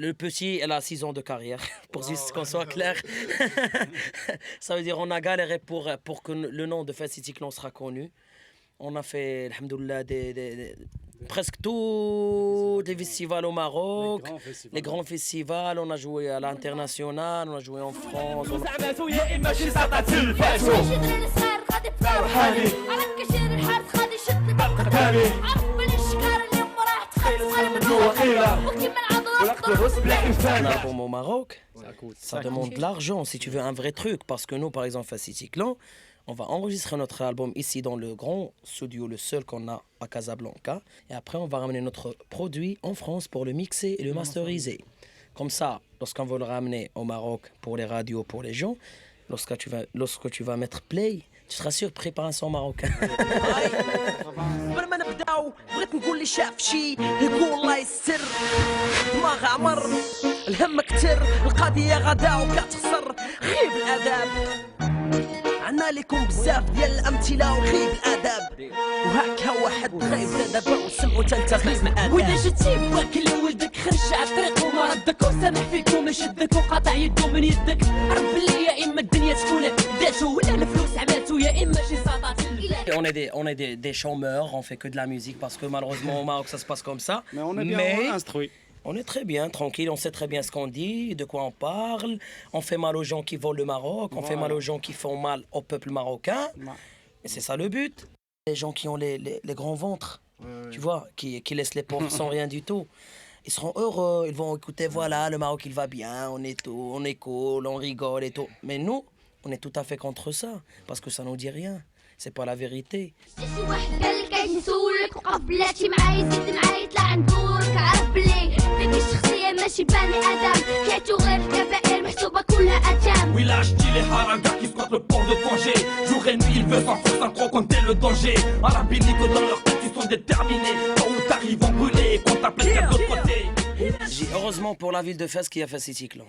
le petit elle a 6 ans de carrière, pour juste qu'on soit clair. Ça veut dire on a galéré pour que le nom de Fez City Clan sera connu. On a fait, alhamdoulilah, presque tous les festivals au Maroc, les grands festivals, on a joué à l'international, on a joué en France. L'album au Maroc, ça demande de l'argent si tu veux un vrai truc. Parce que nous, par exemple, Fez City Clan, On va enregistrer notre album ici dans le grand studio, le seul qu'on a à Casablanca. Et après, on va ramener notre produit en France pour le mixer et le masteriser. Comme ça, lorsqu'on va le ramener au Maroc pour les radios, pour les gens, lorsque tu vas mettre play, tu seras surpris par un son marocain. قبل ما نبداو بغيت نقول اللي شاف شي يقول الله يسر دماغ عمر الهم كتر القضية غدا وكتخسر خيب الاداب عنا لكم بزاف ديال الامثله وخيب الاداب وهكا واحد غايب دابا وسمعوا تنتخيب الاداب واذا جيتي باكل لولدك خرج على الطريق وما ردك وسامح فيك وما شدك وقاطع يدو من يدك رب لي يا اما الدنيا تكون داتو ولا الفلوس عملتو يا اما شي ساطات. On est des chômeurs, on fait que de la musique parce que malheureusement au Maroc ça se passe comme ça. Mais on est bien instruit. On est très bien, tranquille, on sait très bien ce qu'on dit, de quoi on parle. On fait mal aux gens qui volent le Maroc, on fait mal aux gens qui font mal au peuple marocain. Et c'est ça le but. Les gens qui ont les grands ventres, tu vois, qui laissent les pauvres sans rien du tout. Ils seront heureux, ils vont écouter, voilà, le Maroc il va bien, on est cool, on rigole et tout. Mais nous, on est tout à fait contre ça, parce que ça nous dit rien. C'est pas la vérité. Oui là je dis les haragas qui squattent le port de Tanger. Jour et nuit ils veulent sans force sans compter le danger. Arabinique dans leur tête ils sont déterminés. Quand on t'arrive en brûlé, qu'on t'appelle de l'autre côté. Heureusement pour la ville de Fès qui a fait City Clan.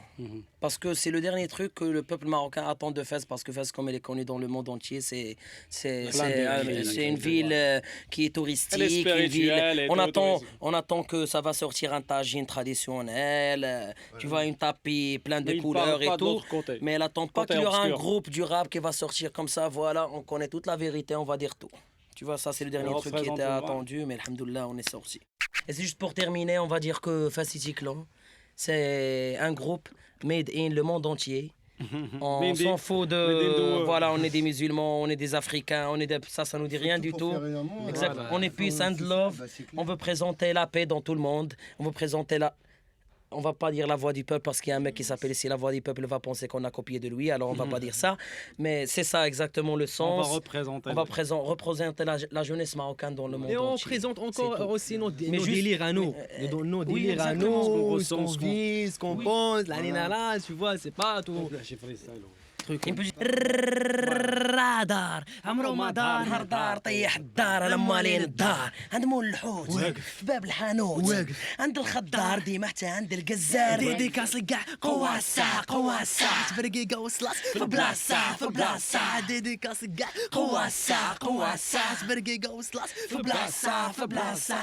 Parce que c'est le dernier truc que le peuple marocain attend de Fès. Parce que Fès, comme elle est connue dans le monde entier, c'est une ville qui est touristique. Une ville, on attend que ça va sortir un tagine traditionnel. Tu vois, une tapis plein de couleurs et tout. Mais elle attend pas qu'il y aura un groupe du rap qui va sortir comme ça. Voilà, on connaît toute la vérité, on va dire tout. Tu vois, ça c'est le dernier truc qui était attendu. Mais alhamdoulilah, on est sorti. Et c'est juste pour terminer, on va dire que Fès City Clan, c'est un groupe made in le monde entier. On s'en fout de... Voilà, on est des musulmans, on est des Africains, ça nous dit rien du tout. Exact. On est peace and love. On veut présenter la paix dans tout le monde. On veut présenter la... On va pas dire la voix du peuple parce qu'il y a un mec qui s'appelle ici la voix du peuple va penser qu'on a copié de lui, alors on va pas dire ça. Mais c'est ça exactement le sens. On va représenter la jeunesse marocaine dans le monde entier. Et on présente encore aussi nos délires à nous. Nos délires à nous, ce qu'on vit, ce qu'on pense, la nina, tu vois, c'est pas tout. رادار عمرو ما دار هردار طيح الدار لما لين الدار عند مول الحوت واقف في باب الحانوت واقف عند الخضار ديما حتى عند الجزار ديدي كاس كاع قواسا تفرقي قوسلاس في بلاصه ديدي كاس كاع قواسا تفرقي قوسلاس في بلاصه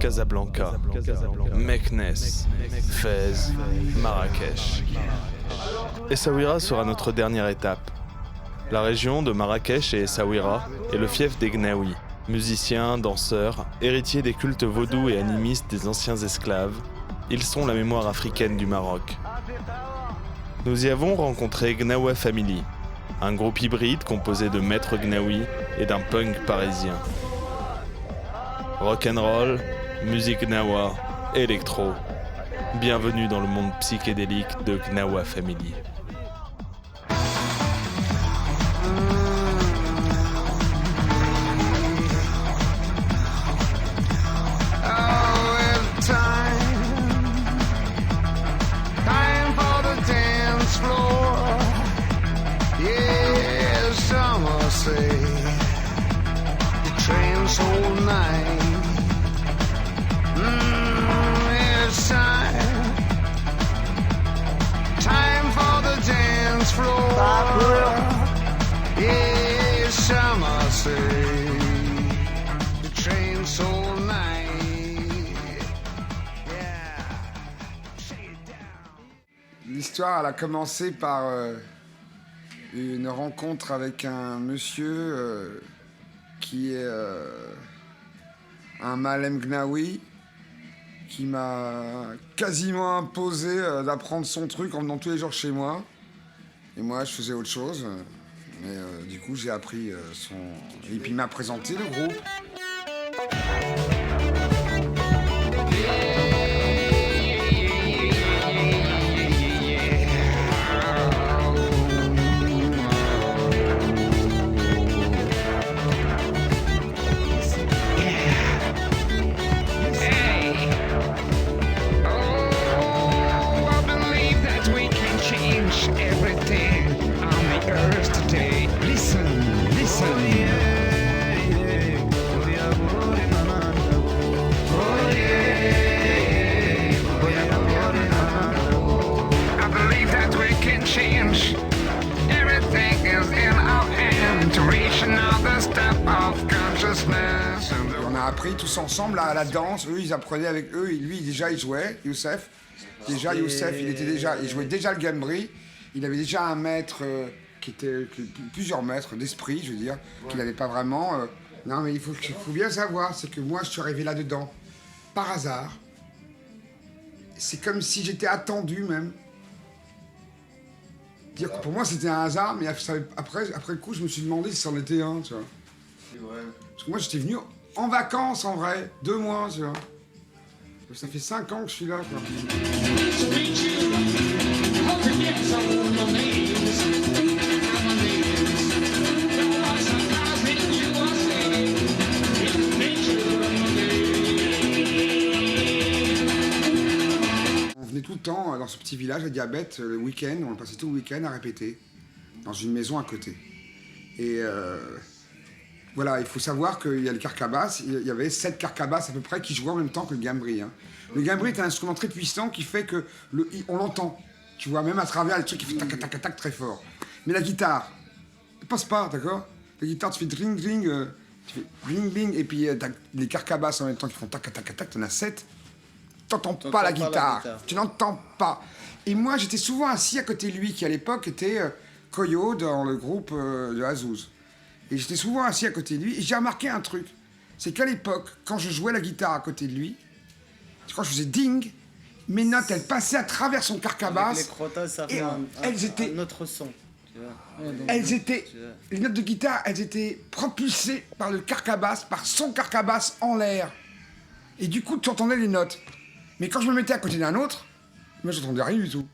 Casablanca, Meknès, Fès, Marrakech. Essaouira sera notre dernière étape. La région de Marrakech et Essaouira est le fief des Gnaouis, musiciens, danseurs, héritiers des cultes vaudous et animistes des anciens esclaves. Ils sont la mémoire africaine du Maroc. Nous y avons rencontré Gnawa Family, un groupe hybride composé de maîtres Gnawi et d'un punk parisien. Rock'n'roll, musique Gnawa, électro. Bienvenue dans le monde psychédélique de Gnawa Family. L'histoire, elle a commencé par une rencontre avec un monsieur qui est un Malem Gnawi qui m'a quasiment imposé d'apprendre son truc en venant tous les jours chez moi. Et moi, je faisais autre chose. Mais du coup, j'ai appris son... Et puis, il m'a présenté le groupe. On a appris tous ensemble à la danse. Eux, ils apprenaient avec eux. Et lui, déjà, il jouait, Youssef. Déjà, Youssef, il jouait déjà le gambri. Il avait déjà un maître plusieurs maîtres d'esprit, je veux dire, qu'il n'avait pas vraiment. Non, mais il faut bien savoir, c'est que moi, je suis arrivé là-dedans par hasard. C'est comme si j'étais attendu même. Dire que pour moi, c'était un hasard, mais après le coup, je me suis demandé si c'en était un, tu vois. Parce que moi, j'étais venu en vacances, en vrai, 2 mois, tu vois. Ça fait 5 ans que je suis là, quoi. On venait tout le temps dans ce petit village à Diabète, le week-end, on passait tout le week-end à répéter, dans une maison à côté. Et voilà, il faut savoir qu'il y a le carcabasse, il y avait 7 carcabasses à peu près qui jouaient en même temps que le gambri. Hein. Le gambri est un instrument très puissant qui fait que on l'entend, tu vois, même à travers les trucs qui fait tac tac tac tac très fort. Mais la guitare, elle passe pas, d'accord? La guitare, tu fais dring dring, tu fais bling bling, et puis t'as les carcabasses en même temps qui font tac tac tac tac, t'en as 7. T'entends pas la guitare, tu n'entends pas. Et moi, j'étais souvent assis à côté de lui, qui à l'époque était Koyo dans le groupe de Azouz. Et j'étais souvent assis à côté de lui, et j'ai remarqué un truc. C'est qu'à l'époque, quand je jouais la guitare à côté de lui, quand je faisais ding, mes notes, elles passaient à travers son carcabasse. Les crottas, ça fait un autre son. Tu vois. Les notes de guitare, elles étaient propulsées par le carcabasse, par son carcabasse en l'air. Et du coup, tu entendais les notes. Mais quand je me mettais à côté d'un autre, moi, j'entendais rien du tout.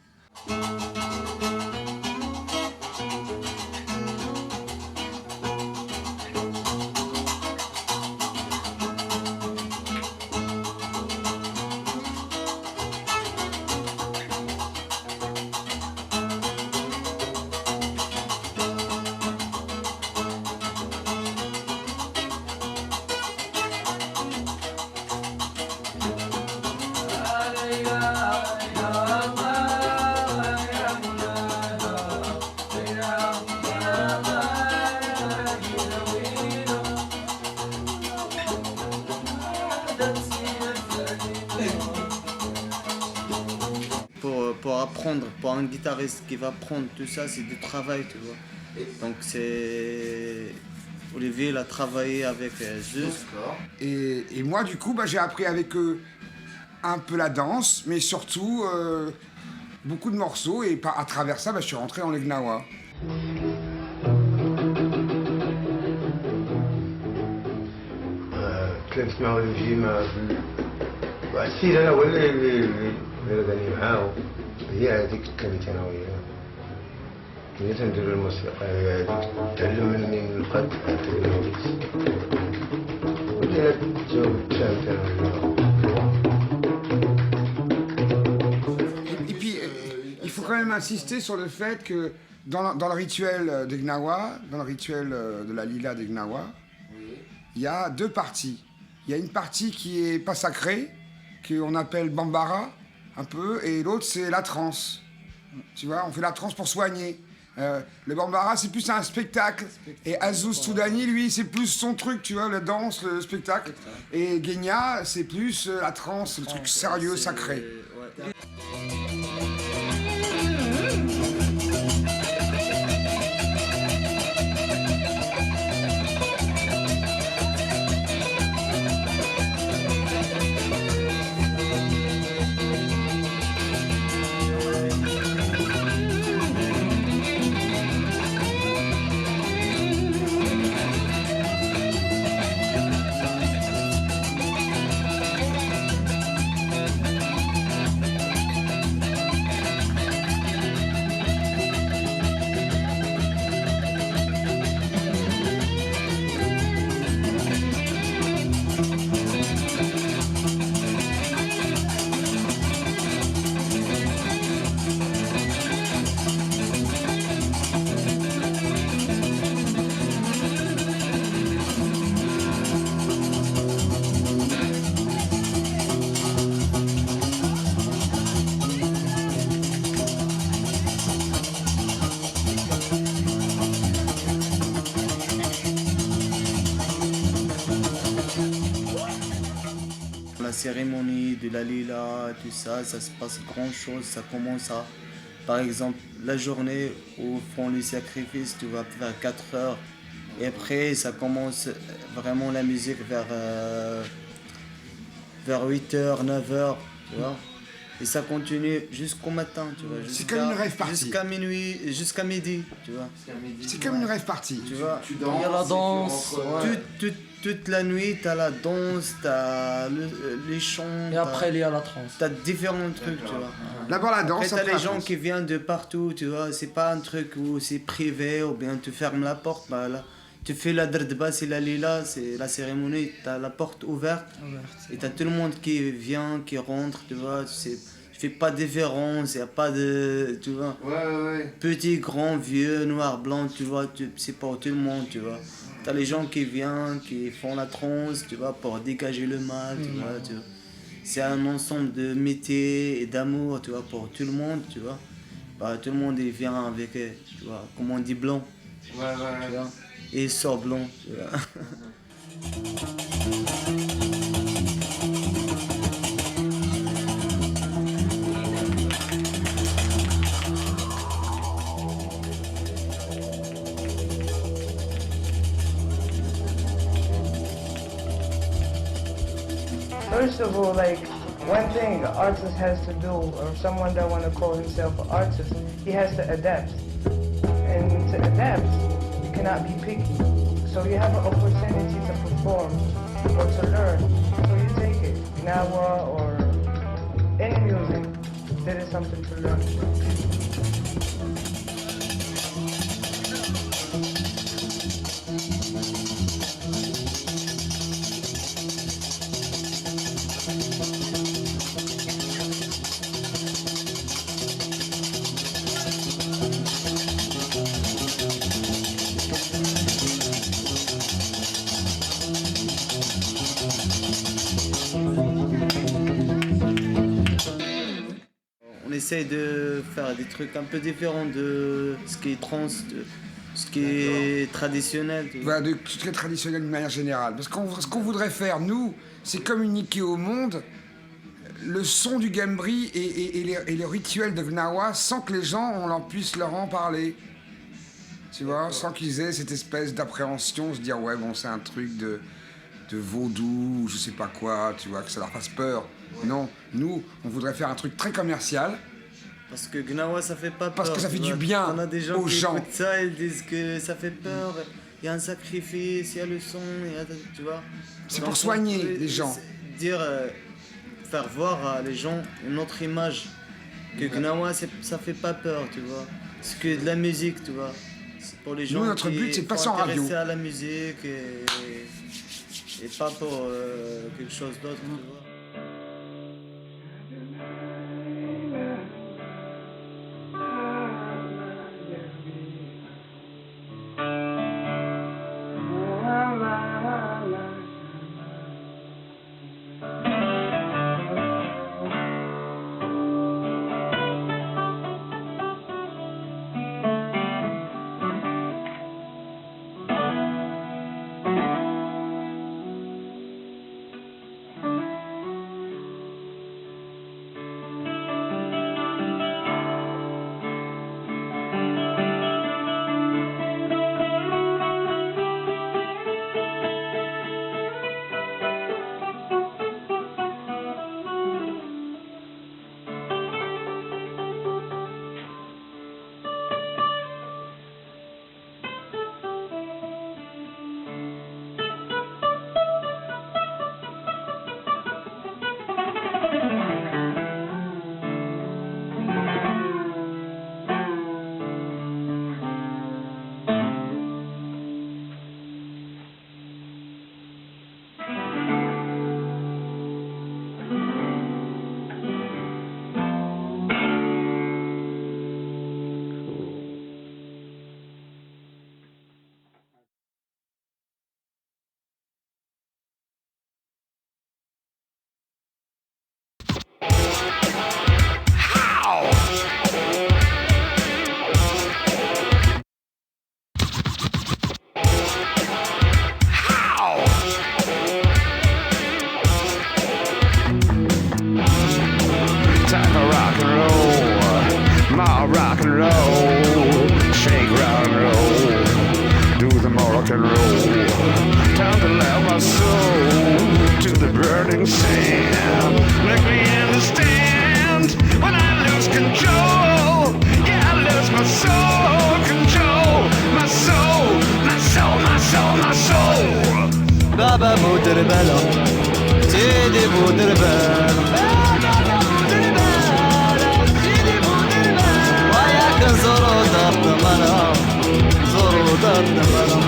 Pour apprendre, pour un guitariste qui va apprendre tout ça, c'est du travail, tu vois. Donc c'est... Olivier, il a travaillé avec Zeus. Et moi, du coup, j'ai appris avec eux un peu la danse, mais surtout beaucoup de morceaux. Et à travers ça, je suis rentré dans les Gnawa. غني معاه هي هذيك كانت انا وياه كنا تنديروا الموسيقى هي هذيك تعلم مني من القد ولينا الجو الشام Et puis, il faut quand même insister sur le fait que dans le rituel des Gnawa, dans le rituel de la Lila des Gnawa, il y a 2 parties. Il y a une partie qui est pas sacrée, qu'on appelle Bambara, un peu, et l'autre c'est la transe. Tu vois, on fait la transe pour soigner. Le Bambara c'est plus un spectacle, et Azouz Soudani lui c'est plus son truc, tu vois, la danse, le spectacle. Et Genya c'est plus la transe, le truc sérieux, sacré. cérémonie de la lila, tout ça, ça se passe grand chose. Ça commence à, par exemple, la journée où font le sacrifice, tu vas vers 4 heures. Et après, ça commence vraiment la musique vers 8 heures, 9 heures, tu vois. Et ça continue jusqu'au matin, tu vois. C'est comme une rave party. Jusqu'à minuit, jusqu'à midi, tu vois. C'est comme une rave party. Tu vois, Il y a la danse. toute la nuit, t'as la danse, t'as les chants. Et après, il y a la trance. T'as différents trucs, tu vois. D'abord la danse, Après, après t'as la les gens trance. qui viennent de partout, tu vois. C'est pas un truc où c'est privé ou bien tu fermes la porte. Bah, là, tu fais la dردba, c'est la lila, c'est la cérémonie, t'as la porte ouverte. Et t'as tout le monde qui vient, qui rentre, tu vois. Je fais pas de différence, y a pas de. Tu vois. Petit, grand, vieux, noir, blanc, tu vois. C'est pour tout le monde, tu vois. T'as les gens qui viennent, qui font la transe, tu vois, pour dégager le mal, tu vois. C'est un ensemble de métiers et d'amour, tu vois, pour tout le monde, tu vois. Bah, tout le monde il vient avec, tu vois, comme on dit, blanc. Tu vois. Et il sort blanc, tu vois. First of all, like, one thing an artist has to do, or someone that want to call himself an artist, he has to adapt. And to adapt, you cannot be picky. So you have an opportunity to perform or to learn. So you take it. Gnawa or any music, there is something to learn. On essaye de faire des trucs un peu différents de ce qui est trans, de ce qui est traditionnel. Voilà, de ce qui est traditionnel d'une manière générale. Parce que ce qu'on voudrait faire, nous, c'est communiquer au monde le son du gambri et les rituels de Gnawa sans que les gens, on puisse leur en parler. Tu vois, sans qu'ils aient cette espèce d'appréhension, se dire ouais bon c'est un truc de vaudou, je sais pas quoi, tu vois, que ça leur fasse peur. Non, nous, on voudrait faire un truc très commercial. Parce que Gnawa ça fait pas peur. Parce que ça fait tu du vois. bien On a des gens aux qui gens. écoutent ça, ils disent que ça fait peur. Il y a un sacrifice, il y a le son, tu vois. C'est Donc, pour soigner on peut les gens. Dire, faire voir à les gens une autre image. Que Gnawa ça fait pas peur, tu vois. C'est que de la musique, tu vois. C'est pour les gens Nous, notre qui but, c'est de sont passer en radio. intéressés à la musique et pas pour quelque chose d'autre, tu vois. rock and roll. Time to allow my soul to the burning sand. Make me understand when I lose control. Yeah, I lose my soul control. My soul, my soul, my soul, my soul. Baba بودر بلا سيدي بودر بلا وياك زورو دارت ملا زورو دارت ملا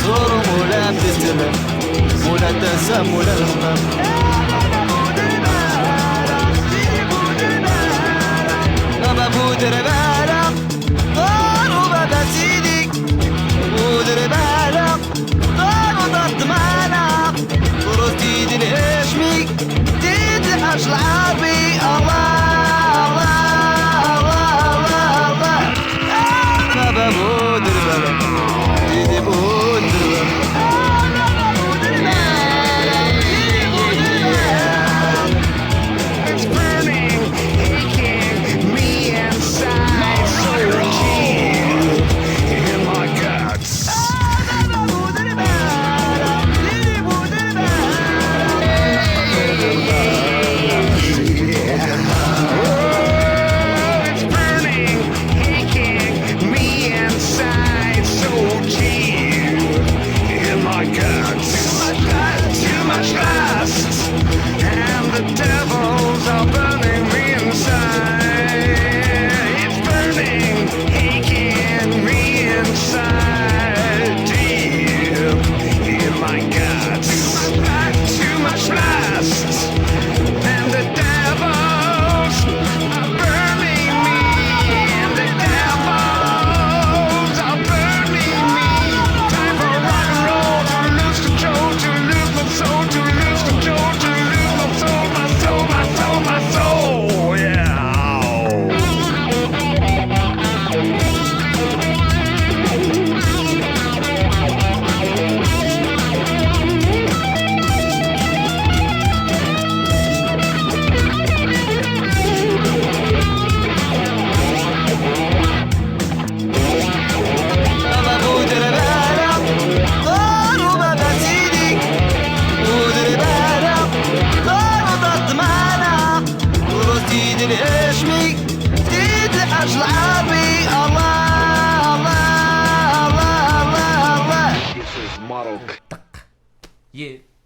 زورو مولا بتستلم مولا تنسى مولا الغمام بابا بودر بلا طاروا بابا سيدي بودر بلا طاروا ضد معنا وردي دي الهشمي تيدي الحش العربي الله الله الله بابا بودر بلا سيدي بودر بلا It's burning, aching me inside, so deep in my guts. It's burning, aching me inside, so deep in my guts. Too much lust, and the devils are burning me inside. It's burning, aching me inside, deep in my guts. Too much lust, and the devils are burning me, and the devils are burning me. Time for rock and roll, to lose control, to lose my soul, to lose control, to lose my soul, my soul, my soul, my soul, yeah. بابا بودر بلا طاروا بابا سيدي بودر بلا طاروا ضد معنا وردي دي الهشمي تيدي الحش العربي الله الله الله الله الله This is Maroc. Yeah.